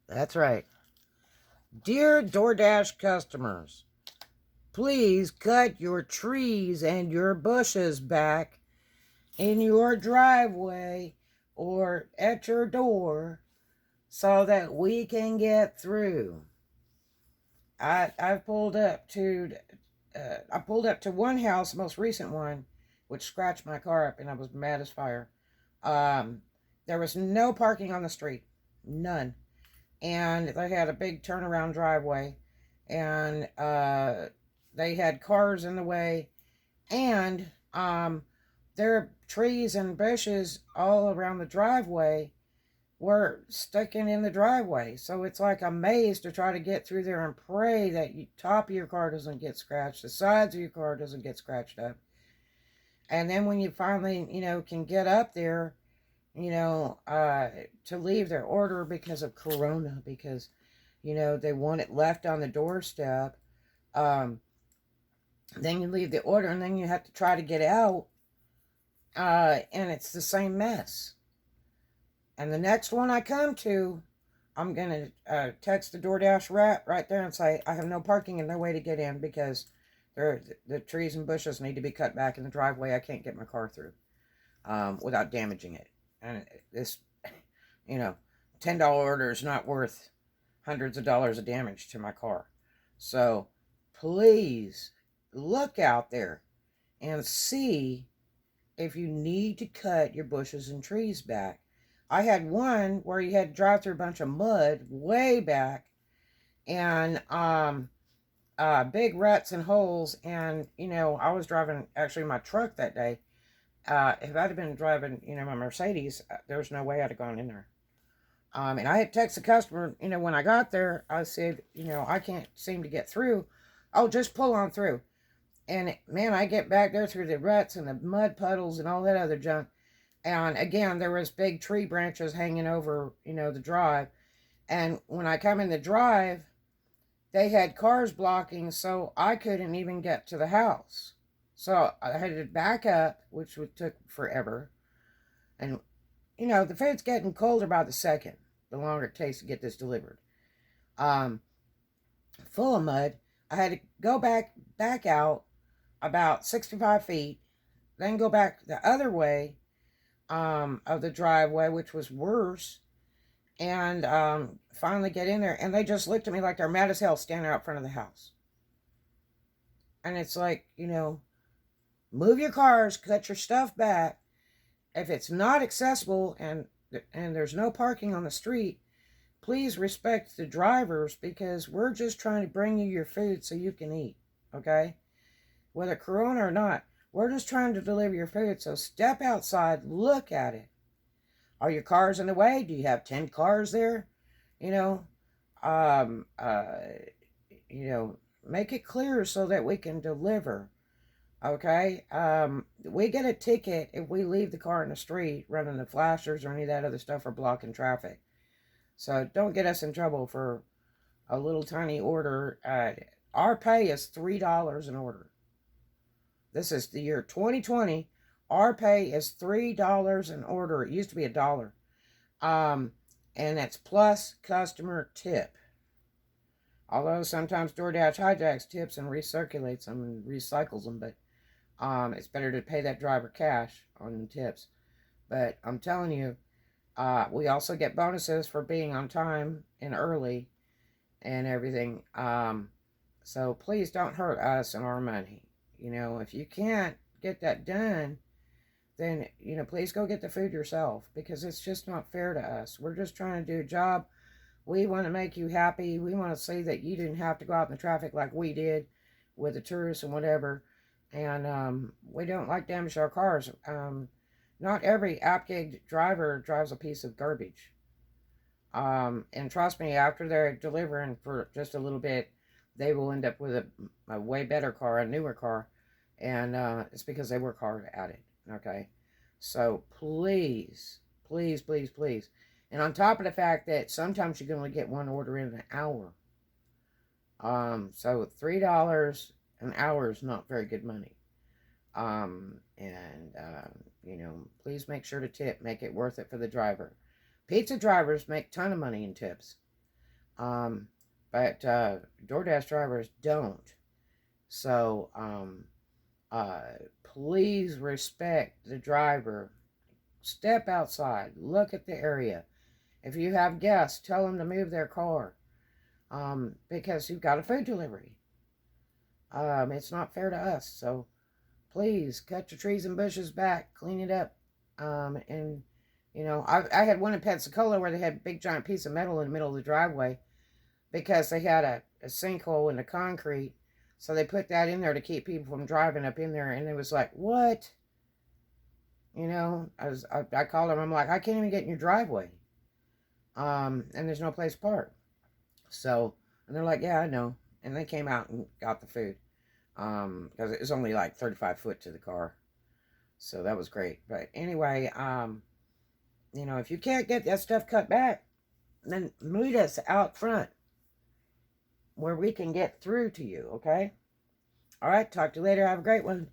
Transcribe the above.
That's right. Dear Doordash customers, please cut your trees and your bushes back in your driveway or at your door so that we can get through. I pulled up to one house, the most recent one, which scratched my car up, and I was mad as fire. Um, there was no parking on the street, none, and they had a big turnaround driveway, and they had cars in the way, and there are trees and bushes all around the driveway were sticking in the driveway. So it's like a maze to try to get through there and pray that the top of your car doesn't get scratched, the sides of your car doesn't get scratched up. And then when you finally, can get up there, to leave their order because of Corona, because, they want it left on the doorstep, um, then you leave the order and then you have to try to get out, and it's the same mess. And the next one I come to, I'm going to text the Doordash rat right there and say, I have no parking and no way to get in because the trees and bushes need to be cut back in the driveway. I can't get my car through without damaging it. And this, $10 order is not worth hundreds of dollars of damage to my car. So please look out there and see if you need to cut your bushes and trees back. I had one where you had to drive through a bunch of mud way back, and big ruts and holes. And I was driving actually my truck that day. If I'd have been driving, my Mercedes, there's no way I'd have gone in there. And I had texted the customer, when I got there, I said, I can't seem to get through. Oh, just pull on through. And man, I get back there through the ruts and the mud puddles and all that other junk. And again, there was big tree branches hanging over, the drive. And when I come in the drive, they had cars blocking, so I couldn't even get to the house. So I had to back up, which took forever. And, the food's getting colder by the second, the longer it takes to get this delivered. Um, Full of mud. I had to go back out about 65 feet, then go back the other way of the driveway, which was worse, and finally get in there. And they just looked at me like they're mad as hell standing out front of the house. And it's like, move your cars, cut your stuff back. If it's not accessible and there's no parking on the street, please respect the drivers, because we're just trying to bring you your food so you can eat, okay? Whether Corona or not, we're just trying to deliver your food. So step outside, look at it. Are your cars in the way? Do you have 10 cars there? Um, uh, make it clear so that we can deliver. Okay? We get a ticket if we leave the car in the street running the flashers or any of that other stuff or blocking traffic. So don't get us in trouble for a little tiny order. Our pay is $3 an order. This is the year 2020. Our pay is $3 an order. It used to be $1. And that's plus customer tip. Although sometimes DoorDash hijacks tips and recirculates them and recycles them, but it's better to pay that driver cash on the tips. But I'm telling you, we also get bonuses for being on time and early and everything. So please don't hurt us and our money. If you can't get that done, then, please go get the food yourself, because it's just not fair to us. We're just trying to do a job. We want to make you happy. We want to see that you didn't have to go out in the traffic like we did with the tourists and whatever. And we don't like damage our cars. Not every app-gig driver drives a piece of garbage. And trust me, after they're delivering for just a little bit, they will end up with a way better car, a newer car. And it's because they work hard at it. Okay? So please, please, please, please. And on top of the fact that sometimes you can only get one order in an hour. So $3 an hour is not very good money. Please make sure to tip. Make it worth it for the driver. Pizza drivers make a ton of money in tips. But DoorDash drivers don't. So, please respect the driver. Step outside. Look at the area. If you have guests, tell them to move their car. Because you've got a food delivery. It's not fair to us. So, please cut your trees and bushes back. Clean it up. And, you know, I had one in Pensacola where they had a big giant piece of metal in the middle of the driveway because they had a sinkhole in the concrete. So they put that in there to keep people from driving up in there. And it was like, what? You know, I called them. I'm like, I can't even get in your driveway. And there's no place to park. So, and they're like, yeah, I know. And they came out and got the food. Because it was only like 35 foot to the car. So that was great. But anyway, you know, if you can't get that stuff cut back, then meet us out front where we can get through to you, okay? All right, talk to you later. Have a great one.